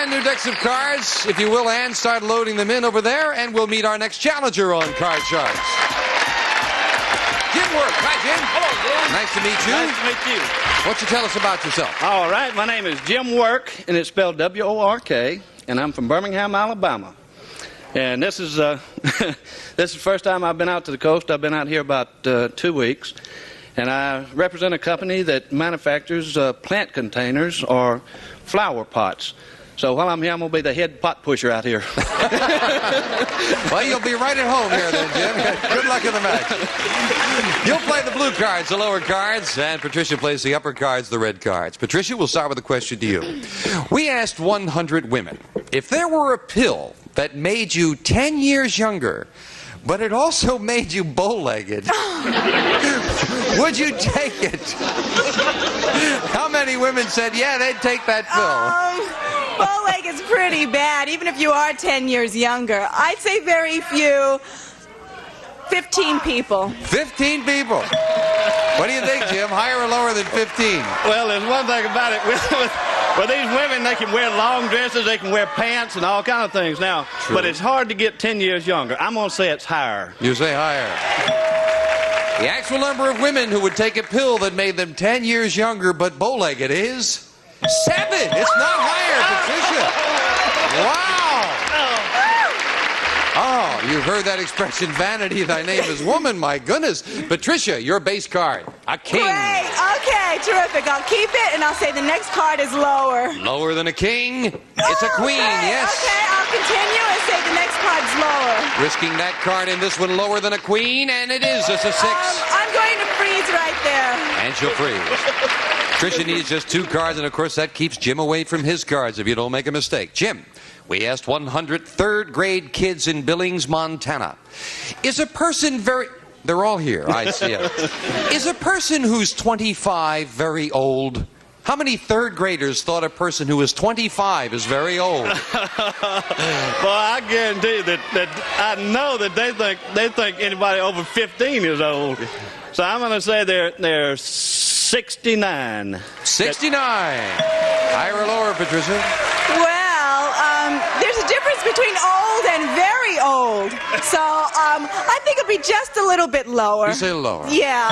brand new decks of cards. If you will, Ann, start loading them in over there, and we'll meet our next challenger on Card Sharks. Jim Work. Hi, Jim. Hello, Jim. Nice to meet you. Nice to meet you. Why don't you tell us about yourself? All right, my name is Jim Work, and it's spelled W-O-R-K, and I'm from Birmingham, Alabama. And this is this is the first time I've been out to the coast. I've been out here about 2 weeks, and I represent a company that manufactures plant containers or flower pots. So while I'm here, I'm going to be the head pot pusher out here. Well, you'll be right at home here then, Jim. Good luck in the match. You'll play the blue cards, the lower cards, and Patricia plays the upper cards, the red cards. Patricia, we'll start with a question to you. We asked 100 women, if there were a pill that made you 10 years younger, but it also made you bow-legged, would you take it? How many women said, yeah, they'd take that pill? Bow-legged is pretty bad, even if you are 10 years younger. I'd say very few. 15 people. 15 people. What do you think, Jim? Higher or lower than 15? Well, there's one thing about it. With these women, they can wear long dresses, they can wear pants, and all kind of things now. True. But it's hard to get 10 years younger. I'm going to say it's higher. You say higher. The actual number of women who would take a pill that made them 10 years younger but bow-legged is 7. It's not higher, Patricia. Wow. Oh, you've heard that expression, vanity, thy name is woman. My goodness. Patricia, your base card, a king. Great. Okay, terrific. I'll keep it, and I'll say the next card is lower. Lower than a king? It's a queen, okay, yes. Okay, I'll continue and say the next card's lower. Risking that card in this one lower than a queen, and it is. It's a 6. I'm going to freeze right there. And she'll freeze. Patricia needs just 2 cards, and of course that keeps Jim away from his cards if you don't make a mistake. Jim, we asked 100 third-grade kids in Billings, Montana. Is a person very... They're all here, I see it. Is a person who's 25 very old? How many third graders thought a person who is 25 is very old? Well, I guarantee that I know that they think anybody over 15 is old. So I'm going to say they're 69. 69. Higher or lower, Patricia? Well, there's a difference between old and very old. So I think it'll be just a little bit lower. You say lower. Yeah.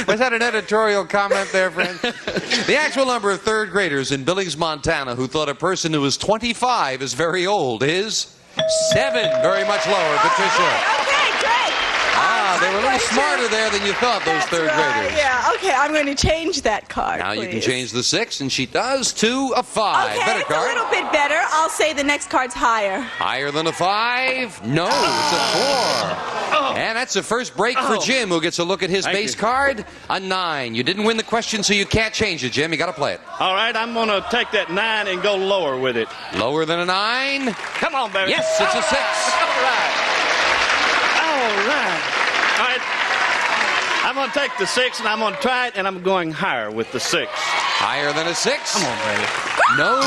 Was that an editorial comment there, friend? The actual number of third graders in Billings, Montana who thought a person who is 25 is very old is 7. Very much lower, Patricia. Okay, great. They were a little smarter there than you thought, those third graders. Yeah, okay, I'm going to change that card, Now you can please. change the 6, and she does, to a 5. Okay, Better it's card. a little bit better. I'll say the next card's higher. Higher than a 5? No, it's a 4. And that's the first break for Jim, who gets a look at his Thank base you. card, a 9. You didn't win the question, so you can't change it, Jim. You got to play it. All right, I'm going to take that 9 and go lower with it. Lower than a 9? Come on, baby. Yes, it's a 6. All right. All right. All right. I'm going to take the 6, and I'm going to try it, and I'm going higher with the 6. Higher than a 6? Come on, baby. No,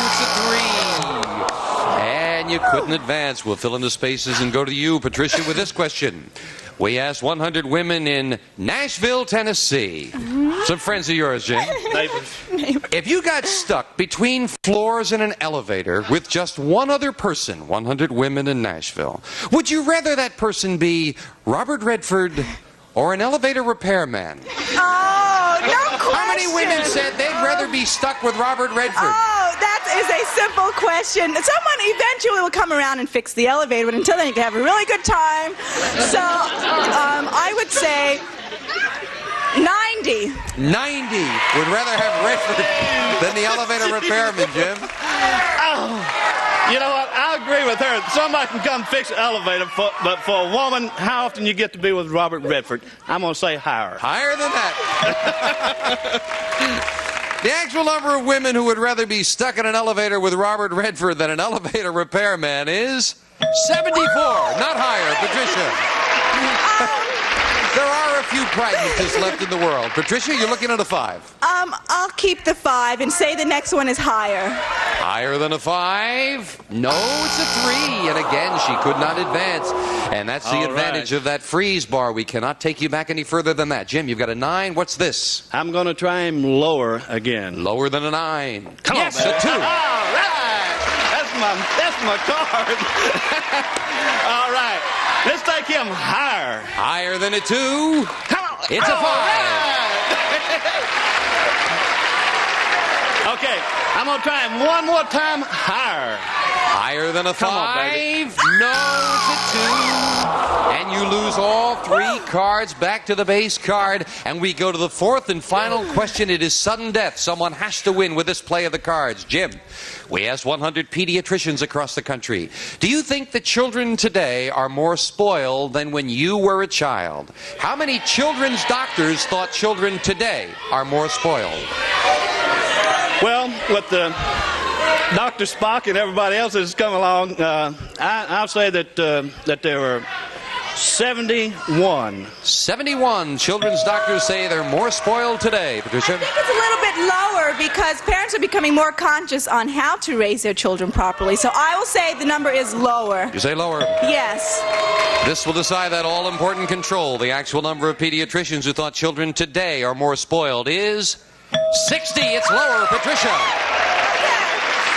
it's a 3. And you couldn't advance. We'll fill in the spaces and go to you, Patricia, with this question. We asked 100 women in Nashville, Tennessee. Some friends of yours, Jim. Neighbors. If you got stuck between floors in an elevator with just one other person, 100 women in Nashville, would you rather that person be Robert Redford or an elevator repairman? Oh, no question. How many women said they'd rather be stuck with Robert Redford? Oh, that is a simple question. Someone eventually will come around and fix the elevator, but until then you can have a really good time. So I would say 90. 90 would rather have Redford than the elevator repairman, Jim. You know what? I agree with her. Somebody can come fix the elevator, but for a woman, how often you get to be with Robert Redford? I'm going to say higher. Higher than that. The actual number of women who would rather be stuck in an elevator with Robert Redford than an elevator repairman is 74. Not higher, Patricia. There are a few pragmatists left in the world. Patricia, you're looking at a 5. I'll keep the 5 and say the next one is higher. Higher than a 5? No, it's a 3. And again, she could not advance. And that's the All advantage right. of that freeze bar. We cannot take you back any further than that. Jim, you've got a 9. What's this? I'm going to try him lower again. Lower than a 9. Come yes, on, baby. a 2. All right. That's my card. All right. Let's take him higher. Higher than a 2. Come on. It's a 5. Okay, I'm going to try him one more time higher. Higher than a 5. Come on, baby. No, it's a 2. And you lose all 3 cards back to the base card. And we go to the 4th and final question. It is sudden death. Someone has to win with this play of the cards. Jim, we asked 100 pediatricians across the country. Do you think that children today are more spoiled than when you were a child? How many children's doctors thought children today are more spoiled? Well, with the Dr. Spock and everybody else that's come along, I'll say that there were 71. 71 children's doctors say they're more spoiled today. Patricia? I think it's a little bit lower because parents are becoming more conscious on how to raise their children properly. So I will say the number is lower. You say lower. Yes. This will decide that all-important control. The actual number of pediatricians who thought children today are more spoiled is 60. It's lower, Patricia.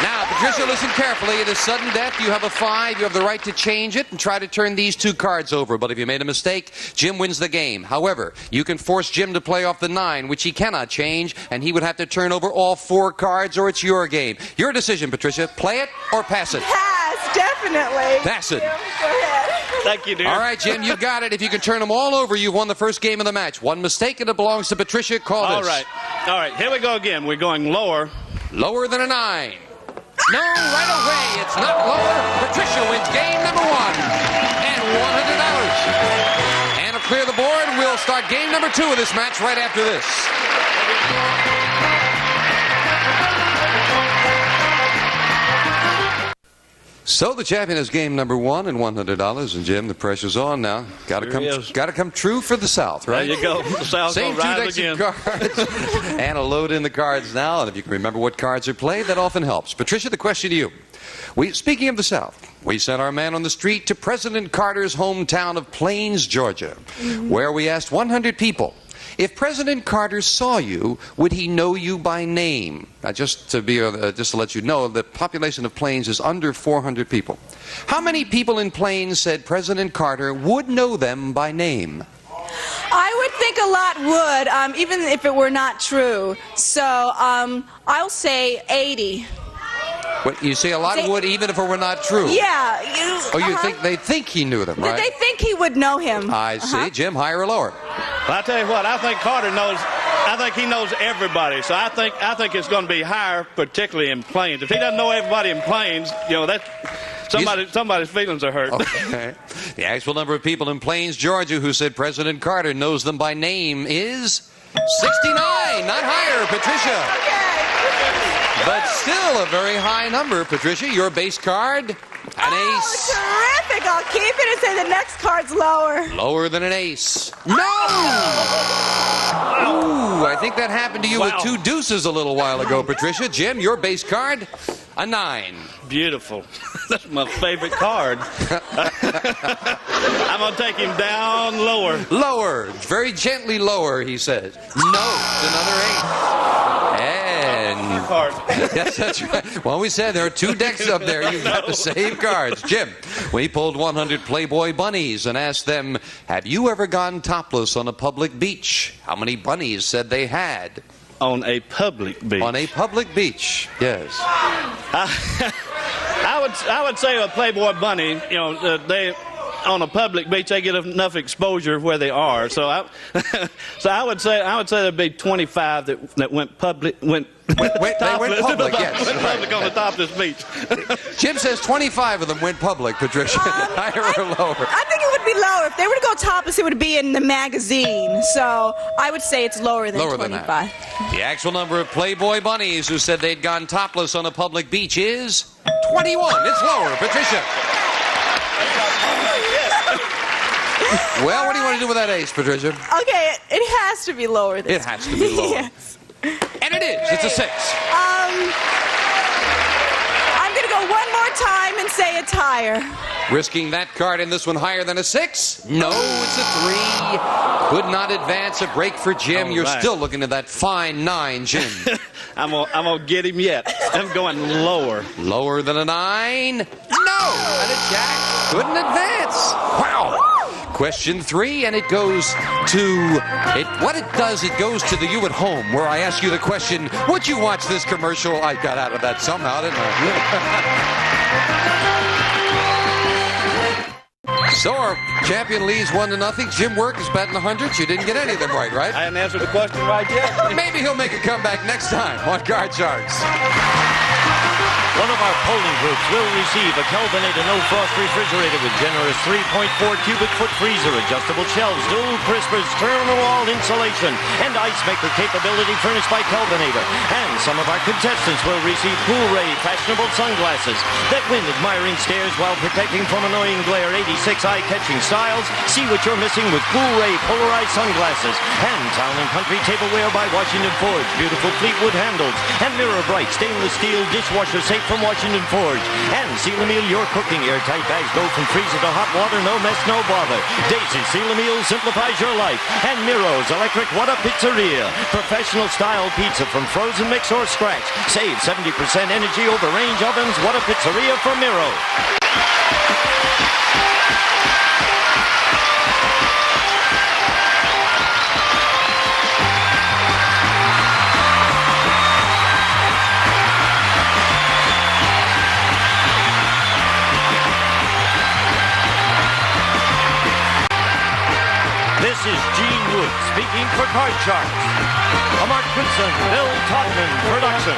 Now, Patricia, listen carefully. It is sudden death. You have a 5. You have the right to change it and try to turn these 2 cards over. But if you made a mistake, Jim wins the game. However, you can force Jim to play off the 9, which he cannot change, and he would have to turn over all 4 cards, or it's your game. Your decision, Patricia. Play it or pass it? Pass, definitely. Pass it. Go ahead. Thank you, dear. All right, Jim, you've got it. If you can turn them all over, you've won the first game of the match. One mistake and it belongs to Patricia. Call All this. right. All right, here we go again. We're going lower. Lower than a 9. No, right away. It's not lower. Patricia wins game number 1 and $100. And to clear the board, we'll start game number 2 of this match right after this. So the champion is game number 1 and $100. And Jim, the pressure's on now. Got to come true for the South, right? There you go. The South Same will 2 rise decks again. of cards. And a load in the cards now. And if you can remember what cards are played, that often helps. Patricia, the question to you. Speaking of the South, we sent our man on the street to President Carter's hometown of Plains, Georgia, where we asked 100 people, if President Carter saw you, would he know you by name? Now, just to let you know, the population of Plains is under 400 people. How many people in Plains said President Carter would know them by name? I would think a lot would, even if it were not true. So I'll say 80. What, you say a lot would, even if it were not true? Yeah. You think they think he knew them, right? They think he would know him. I see. Jim, higher or lower? Well, I tell you what, I think Carter knows. I think he knows everybody. So I think it's going to be higher, particularly in Plains. If he doesn't know everybody in Plains, you know that somebody's feelings are hurt. Okay. The actual number of people in Plains, Georgia, who said President Carter knows them by name is 69. Not higher, Patricia. Okay. But still a very high number, Patricia. Your base card, an ace. Terrific. I'll keep it and say the next card's lower. Lower than an ace. No! Ooh, I think that happened to you with 2 deuces a little while ago, Patricia. Jim, your base card, a 9. Beautiful. That's my favorite card. I'm going to take him down lower. Lower. Very gently lower, he says. No, it's another ace. And Card. yes, that's right. Well, we said there are 2 decks up there. You've got to save cards. Jim, we pulled 100 Playboy bunnies and asked them, have you ever gone topless on a public beach? How many bunnies said they had? On a public beach. On a public beach, yes. I would say a Playboy bunny, you know, they on a public beach they get enough exposure where they are. So I would say there'd be 25 that went public. They went public, yes. Went public on the top of this beach. Jim says 25 of them went public, Patricia. Higher or lower? I think it would be lower. If they were to go topless, it would be in the magazine. So I would say it's lower than 25. Than that. The actual number of Playboy bunnies who said they'd gone topless on a public beach is 21. It's lower, Patricia. Well, what do you want to do with that ace, Patricia? Okay, it has to be lower than It has to be lower. Yes. And it is. It's a 6. I'm going to go one more time and say it's higher. Risking that card in this one higher than a 6? No, it's a 3. Could not advance. A break for Jim. You're still looking at that fine 9, Jim. I'm gonna get him yet. I'm going lower. Lower than a 9? No! And a jack. Couldn't advance. Wow. Question 3, and it goes to what it does, it goes to the you at home, where I ask you the question, would you watch this commercial? I got out of that somehow, didn't I? So our champion leads 1-0. Jim Work is batting the hundreds. You didn't get any of them right? I haven't answered the question right yet. Maybe he'll make a comeback next time on Card Sharks. One of our polling groups will receive a Kelvinator no-frost refrigerator with generous 3.4 cubic foot freezer, adjustable shelves, dual crispers, terminal wall insulation, and ice maker capability furnished by Kelvinator. And some of our contestants will receive Cool Ray fashionable sunglasses that win admiring stares while protecting from annoying glare. 86 eye-catching styles. See what you're missing with Cool Ray polarized sunglasses. And Town and Country tableware by Washington Forge. Beautiful Fleetwood handles. And Mirror Bright stainless steel dishwasher safe from Washington Forge. And Seal a Meal, your cooking airtight bags go from freezer to hot water, no mess, no bother. Daisy Seal a Meal simplifies your life. And Miro's Electric What a Pizzeria. Professional style pizza from frozen mix or scratch. Save 70% energy over range ovens. What a Pizzeria from Miro. This is Gene Wood speaking for Card Sharks. A Mark Goodson, Bill Todman production.